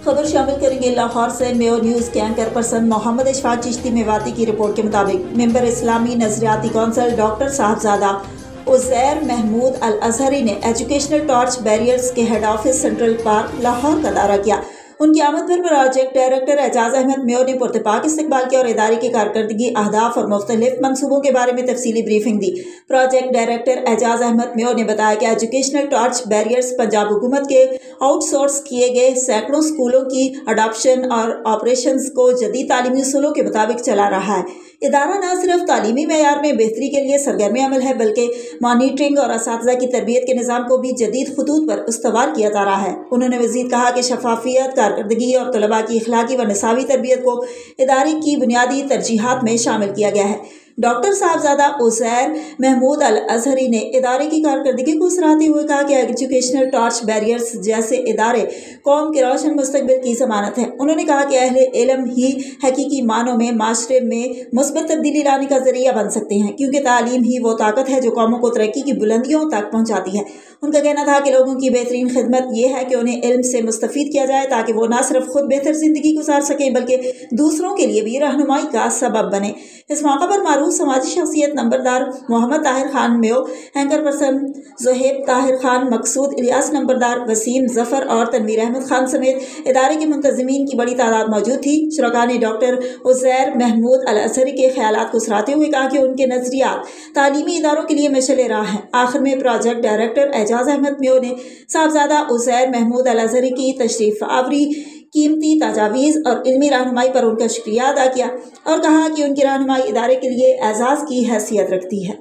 खबर शामिल करेंगे लाहौर से। मेयो न्यूज़ के एंकर पर्सन मोहम्मद इशफाक चिश्ती मेवाती की रिपोर्ट के मुताबिक member Islami Nazriati council doctor Sahibzada Uzair Mahmood Al Azhari ने एजुकेशनल टॉर्च बैरियर्स के head office central park Lahore का दौरा किया। उनकी आमद पर प्रोजेक्ट डायरेक्टर एजाज अहमद मेयो ने पुरतपाक इस्तकबाल किया और इदारे की कारकर्दगी, अहदाफ और मुख्तलिफ मनसूबों के बारे में तफसीली ब्रीफिंग दी। प्रोजेक्ट डायरेक्टर एजाज अहमद मेयो ने बताया कि एजुकेशनल टॉर्च बैरियर्स पंजाब हुकूमत के आउटसोर्स किए गए सैकड़ों स्कूलों की अडॉप्शन और ऑपरेशंस को जदीद तालीमी उसूलों के मुताबिक चला रहा है। इदारा न सिर्फ तालीमी मेयार में बेहतरी के लिए सरगर्म अमल है, बल्कि मॉनिटरिंग और असातिज़ा की तरबियत के निज़ाम को भी जदीद खतूत पर इस्तवार किया जा रहा है। उन्होंने मज़ीद कहा कि शफाफियत, कारकर्दगी और तलबा की इखलाकी व निसाबी तरबियत को इदारे की बुनियादी तरजीहात में शामिल किया गया है। डॉक्टर साहबजादा उज़ैर महमूद अल अज़हरी ने इदारे की कारकर्दगी को सराहते हुए कहा कि एजुकेशनल टॉर्च बैरियर्स जैसे इदारे कौम के रोशन मुस्तकबिल की ज़मानत है। उन्होंने कहा कि अहले इल्म ही हकीकी मानों में माशरे में मुस्बत तब्दीली लाने का ज़रिया बन सकते हैं, क्योंकि तालीम ही वो ताकत है जो कौमों को तरक्की की बुलंदियों तक पहुँचाती है। उनका कहना था कि लोगों की बेहतरीन खिदमत ये है कि उन्हें इल्म से मुस्तफ़ीद किया जाए, ताकि वो न सिर्फ खुद बेहतर ज़िंदगी गुजार सकें बल्कि दूसरों के लिए भी रहनुमाई का सबब बने। इस मौका पर मारूफ समाजी शख्सियत नंबरदार मोहम्मद ताहिर खान मेयो, एंकर पर्सन ज़ुहैब ताहिर खान, मकसूद इलियास नंबरदार, वसीम ज़फ़र और तनवीर अहमद खान समेत इदारे के मुंतज़िमीन की बड़ी तादाद मौजूद थी। शुरका ने डॉक्टर उज़ैर महमूद अल अज़हरी के ख्यालात को सराहते हुए कहा कि उनके नज़रियात तालीमी इदारों के लिए मशअल राह हैं। आखिर में प्रोजेक्ट डायरेक्टर एजाज अहमद मेयो ने साहबजादा उज़ैर महमूद अल अज़हरी की तशरीफ़ आवरी, कीमती तजावीज़ और इल्मी रहनुमाई पर उनका शुक्रिया अदा किया और कहा कि उनकी रहनुमाई इदारे के लिए एजाज़ की हैसियत रखती है।